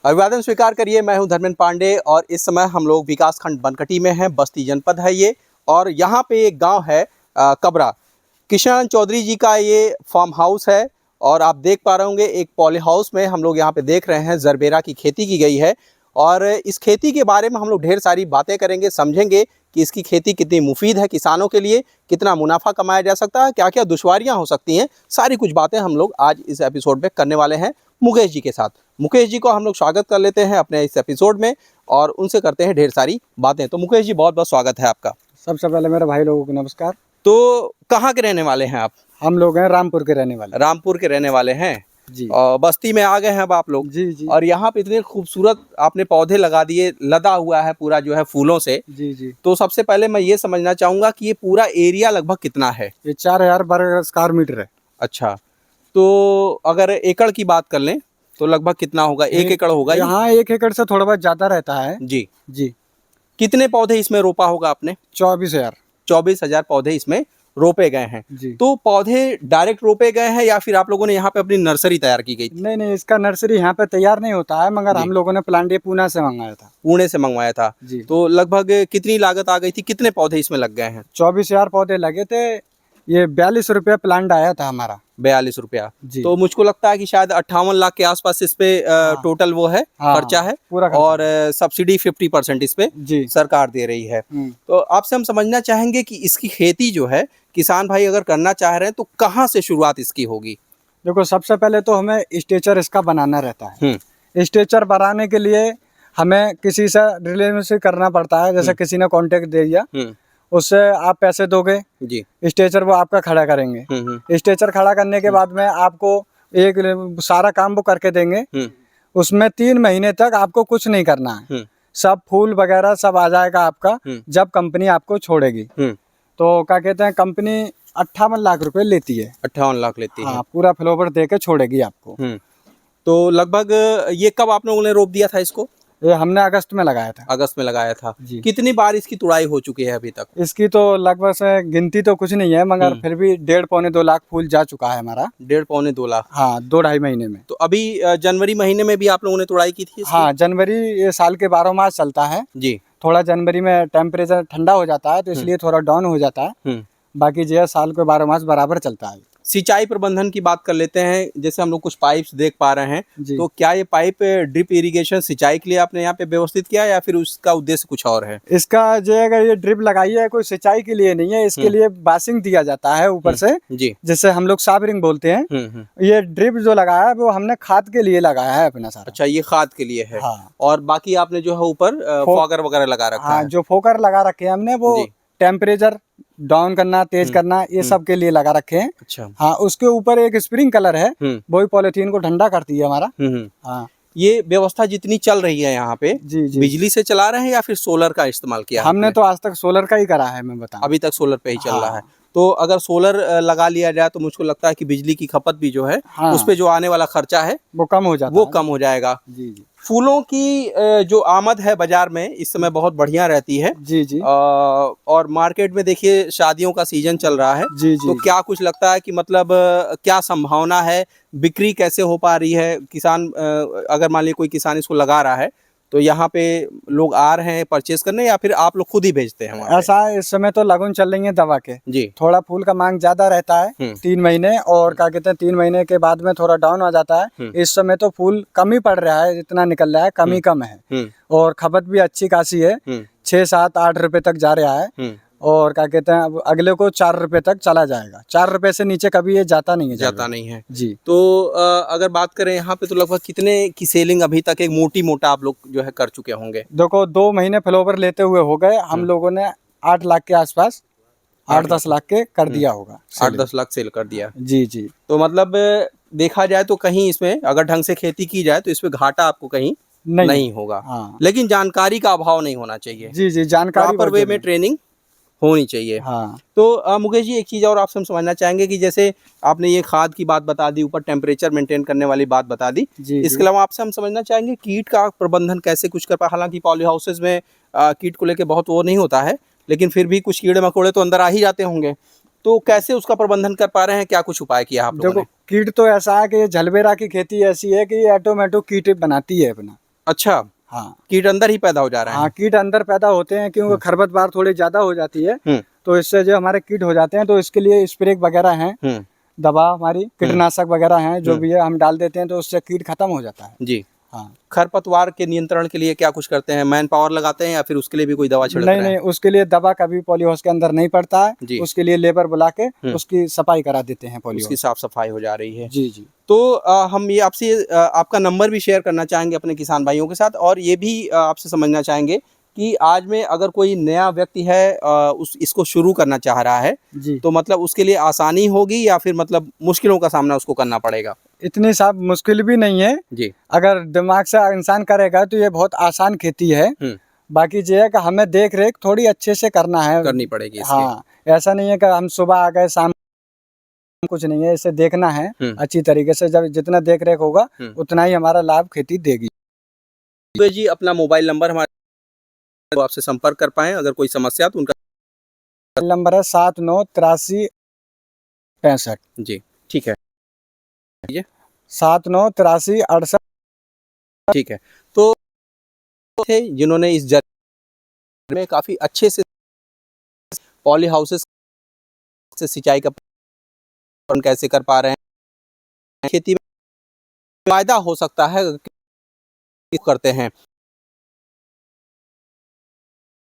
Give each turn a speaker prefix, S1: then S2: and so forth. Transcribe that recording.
S1: अभिवादन स्वीकार करिए। मैं हूं धर्मेंद्र पांडे और इस समय हम लोग विकास खंड बनकटी में हैं। बस्ती जनपद है ये, और यहाँ पे एक गांव है कबरा। किशन चौधरी जी का ये फार्म हाउस है, और आप देख पा रहे होंगे एक पॉली हाउस में हम लोग यहाँ पे देख रहे हैं जरबेरा की खेती की गई है। और इस खेती के बारे में हम लोग ढेर सारी बातें करेंगे, समझेंगे कि इसकी खेती कितनी मुफीद है किसानों के लिए, कितना मुनाफा कमाया जा सकता है, क्या क्या दुश्वारियां हो सकती हैं। सारी कुछ बातें हम लोग आज इस एपिसोड में करने वाले हैं मुकेश जी के साथ। मुकेश जी को हम लोग स्वागत कर लेते हैं अपने इस एपिसोड में और उनसे करते हैं ढेर सारी बातें। तो मुकेश जी, बहुत बहुत स्वागत है आपका।
S2: सबसे पहले मेरे भाई लोगों को नमस्कार।
S1: तो कहाँ के रहने वाले हैं आप?
S2: हम लोग हैं रामपुर के रहने वाले।
S1: रामपुर के रहने वाले हैं
S2: जी।
S1: और बस्ती में आ गए हैं अब आप लोग।
S2: जी जी।
S1: और यहाँ पे इतने खूबसूरत आपने पौधे लगा दिए, लदा हुआ है पूरा जो है फूलों से।
S2: जी जी।
S1: तो सबसे पहले मैं ये समझना चाहूँगा कि ये पूरा एरिया लगभग कितना है?
S2: ये 4000 वर्ग स्क्वायर मीटर है।
S1: अच्छा, तो अगर एकड़ की बात कर लें तो लगभग कितना होगा? 1 एकड़ होगा?
S2: यहाँ 1 एकड़ से थोड़ा बहुत ज्यादा रहता है।
S1: जी
S2: जी।
S1: कितने पौधे इसमें रोपा होगा आपने?
S2: 24,000।
S1: 24,000 पौधे इसमें रोपे गए हैं।
S2: जी।
S1: तो पौधे डायरेक्ट रोपे गए हैं या फिर आप लोगों ने यहाँ पे अपनी नर्सरी तैयार की गई थी?
S2: नहीं नहीं, इसका नर्सरी यहाँ पे तैयार नहीं होता है, मगर हम लोगों ने प्लांट ये पूना से मंगाया था।
S1: पुणे से मंगवाया था।
S2: जी।
S1: तो लगभग कितनी लागत आ गई थी, कितने पौधे इसमें लग गए हैं?
S2: 24,000 पौधे लगे थे। ये 42 रुपये प्लांट आया था हमारा।
S1: 42 रुपया।
S2: जी।
S1: तो मुझको लगता है कि शायद 58 लाख के आसपास इस पे टोटल वो है,
S2: हाँ,
S1: खर्चा है
S2: पूरा खर्चा।
S1: और सब्सिडी 50% इस पे
S2: जी
S1: सरकार दे रही है। तो आपसे हम समझना चाहेंगे कि इसकी खेती जो है किसान भाई अगर करना चाह रहे हैं तो कहाँ से शुरुआत इसकी होगी?
S2: देखो, सबसे पहले तो हमें स्ट्रेचर इसका बनाना रहता है। स्ट्रेचर बनाने के लिए हमें किसी से रिलेशनशिप करना पड़ता है। जैसे किसी ने कांटेक्ट दे दिया, उससे आप पैसे दोगे
S1: जी,
S2: स्ट्रेचर वो आपका खड़ा करेंगे। स्ट्रेचर खड़ा करने के बाद में आपको एक सारा काम वो करके देंगे। उसमें 3 महीने तक आपको कुछ नहीं करना है। सब फूल वगैरह सब आ जाएगा आपका जब कंपनी आपको छोड़ेगी। तो क्या कहते हैं, कंपनी 58 लाख रुपए लेती है।
S1: 58 लाख लेती है।
S2: हाँ, पूरा फ्लोवर दे के छोड़ेगी आपको।
S1: तो लगभग ये कब आप लोगों ने रोप दिया था इसको?
S2: ये हमने अगस्त में लगाया था।
S1: अगस्त में लगाया था।
S2: जी।
S1: कितनी बार इसकी तुड़ाई हो चुकी है अभी तक?
S2: इसकी तो लगभग से गिनती तो कुछ नहीं है, मगर फिर भी 1.5-2 लाख फूल जा चुका है हमारा।
S1: 1.5-2 लाख।
S2: हाँ, 2-2.5 महीने में।
S1: तो अभी जनवरी महीने में भी आप लोगों ने तुड़ाई की थी इसकी?
S2: हाँ, जनवरी ये साल के 12 मास चलता है
S1: जी।
S2: थोड़ा जनवरी में टेम्परेचर ठंडा हो जाता है तो इसलिए थोड़ा डाउन हो जाता है। बाकी जो है साल के 12 मास बराबर चलता है।
S1: सिंचाई प्रबंधन की बात कर लेते हैं। जैसे हम लोग कुछ पाइप्स देख पा रहे हैं, तो क्या ये पाइप ड्रिप इरिगेशन सिंचाई के लिए आपने यहाँ पे व्यवस्थित किया या फिर उसका उद्देश्य कुछ और है?
S2: इसका जो है, अगर ये ड्रिप लगाई है कोई सिंचाई के लिए नहीं है, इसके लिए बासिंग दिया जाता है ऊपर से,
S1: जी,
S2: जिसे हम लोग साबरिंग बोलते हैं। ये ड्रिप जो लगाया है वो हमने खाद के लिए लगाया है अपना सारा।
S1: अच्छा, ये खाद के लिए है।
S2: हाँ।
S1: और बाकी आपने जो है ऊपर फॉगर वगैरह लगा रखा है।
S2: जो फोकर लगा रखे हैं हमने, वो टेम्परेचर डाउन करना, तेज करना, ये सब के लिए लगा रखे हैं।
S1: अच्छा।
S2: हाँ, उसके ऊपर एक स्प्रिंग कलर है, वही पॉलिथीन को ठंडा करती है हमारा। हाँ।
S1: ये व्यवस्था जितनी चल रही है यहाँ पे,
S2: जी जी,
S1: बिजली से चला रहे हैं या फिर सोलर का इस्तेमाल किया?
S2: हमने तो आज तक सोलर का ही करा है, मैं बताऊं।
S1: अभी तक सोलर पे ही चल
S2: हाँ।
S1: रहा है। तो अगर सोलर लगा लिया जाए तो मुझको लगता है कि बिजली की खपत भी जो है,
S2: हाँ,
S1: उस पे जो आने वाला खर्चा है
S2: वो कम हो जाता
S1: वो
S2: है।
S1: कम हो जाएगा।
S2: जी जी।
S1: फूलों की जो आमद है बाजार में इस समय बहुत बढ़िया रहती है।
S2: जी जी।
S1: और मार्केट में देखिए शादियों का सीजन चल रहा है।
S2: जी जी।
S1: तो क्या कुछ लगता है कि मतलब क्या संभावना है, बिक्री कैसे हो पा रही है? किसान अगर मान लीजिए कोई किसान इसको लगा रहा है तो यहाँ पे लोग आ रहे हैं परचेस करने या फिर आप लोग खुद ही भेजते हैं वहाँ पे?
S2: ऐसा है, इस समय तो लगन चल रही है दवा के।
S1: जी।
S2: थोड़ा फूल का मांग ज्यादा रहता है 3 महीने, और क्या कहते हैं 3 महीने के बाद में थोड़ा डाउन हो जाता है। इस समय तो फूल कम ही पड़ रहा है, जितना निकल रहा है कम ही कम है, और खपत भी अच्छी खासी है। 6, 7, 8 रुपए तक जा रहा है। और क्या कहते हैं, अब अगले को 4 रुपए तक चला जाएगा। 4 रुपए से नीचे कभी ये जाता नहीं है।
S1: जाता नहीं है
S2: जी।
S1: तो अगर बात करें यहाँ पे तो लगभग कितने की सेलिंग अभी तक एक मोटी मोटा आप लोग जो है कर चुके होंगे?
S2: देखो, 2 महीने फ्लावर लेते हुए हो गए हम लोगों ने 8 लाख के आसपास, 8-10 लाख के कर दिया होगा।
S1: 8-10 लाख सेल कर दिया।
S2: जी जी।
S1: तो मतलब देखा जाए तो कहीं इसमें अगर ढंग से खेती की जाए तो इसमें घाटा आपको कहीं नहीं होगा।
S2: हाँ।
S1: लेकिन जानकारी का अभाव नहीं होना चाहिए।
S2: जी जी, जानकारी
S1: प्रॉपर वे में ट्रेनिंग होनी चाहिए।
S2: हाँ।
S1: तो मुकेश जी, एक चीज़ और आपसे हम समझना चाहेंगे कि जैसे आपने ये खाद की बात बता दी, ऊपर टेम्परेचर मेंटेन करने वाली बात बता दी, इसके अलावा आपसे हम समझना चाहेंगे कीट का प्रबंधन कैसे कुछ कर पाए? हालांकि पॉली हाउसेज में कीट को लेके बहुत वो नहीं होता है, लेकिन फिर भी कुछ कीड़े मकोड़े तो अंदर आ ही जाते होंगे। तो कैसे उसका प्रबंधन कर पा रहे हैं? क्या कुछ उपाय किया आप लोगों ने?
S2: देखो, कीट तो ऐसा है कि ये जलबेरा की खेती ऐसी है कि ये ऑटोमेटिक कीट बनाती है अपना।
S1: अच्छा,
S2: हाँ
S1: कीट अंदर ही पैदा हो जा रहे
S2: हाँ,
S1: हैं।
S2: कीट अंदर पैदा होते हैं क्योंकि खरपतवार थोड़ी ज्यादा हो जाती है,
S1: हम्म
S2: तो इससे जो हमारे कीट हो जाते हैं, तो इसके लिए स्प्रे वगैरह हैं,
S1: हम्म
S2: दवा हमारी कीटनाशक वगैरह हैं, जो भी है हम डाल देते हैं, तो उससे कीट खत्म हो जाता है।
S1: जी।
S2: हाँ,
S1: खरपतवार के नियंत्रण के लिए क्या कुछ करते हैं? मैन पावर लगाते हैं या फिर उसके लिए भी कोई दवा छिड़क
S2: नहीं
S1: रहे
S2: नहीं,
S1: हैं?
S2: उसके लिए दवा कभी पॉली हाउस के अंदर नहीं पड़ता है,
S1: जी।
S2: उसके लिए लेबर बुला के उसकी सफाई करा देते हैं पॉली
S1: उसकी
S2: हाउस।
S1: साफ सफाई हो जा रही है।
S2: जी जी।
S1: तो हम ये आपसे आपका नंबर भी शेयर करना चाहेंगे अपने किसान भाइयों के साथ, और ये भी आपसे समझना चाहेंगे कि आज में अगर कोई नया व्यक्ति है इसको शुरू करना चाह रहा है,
S2: जी,
S1: तो मतलब उसके लिए आसानी होगी या फिर मतलब मुश्किलों का सामना उसको करना पड़ेगा?
S2: इतनी साफ मुश्किल भी नहीं है,
S1: जी।
S2: अगर दिमाग से इंसान करेगा तो ये बहुत आसान खेती है। बाकी ये है कि हमें देख रेख थोड़ी अच्छे से करना है,
S1: करनी पड़ेगी इसकी।
S2: हाँ, ऐसा नहीं है कि हम सुबह आ गए शाम, कुछ नहीं है, इसे देखना है अच्छी तरीके से। जब जितना देख रेख होगा उतना ही हमारा लाभ खेती देगी।
S1: जी, अपना मोबाइल नंबर हमारे, तो आपसे संपर्क कर पाएं अगर कोई समस्या तो उनका।
S2: नंबर है 798365।
S1: जी, ठीक है।
S2: 798368।
S1: ठीक है। तो थे जिन्होंने इस जर्नी में काफ़ी अच्छे से पॉली हाउसेस से सिंचाई का कैसे कर पा रहे हैं, खेती में फायदा हो सकता है करते हैं।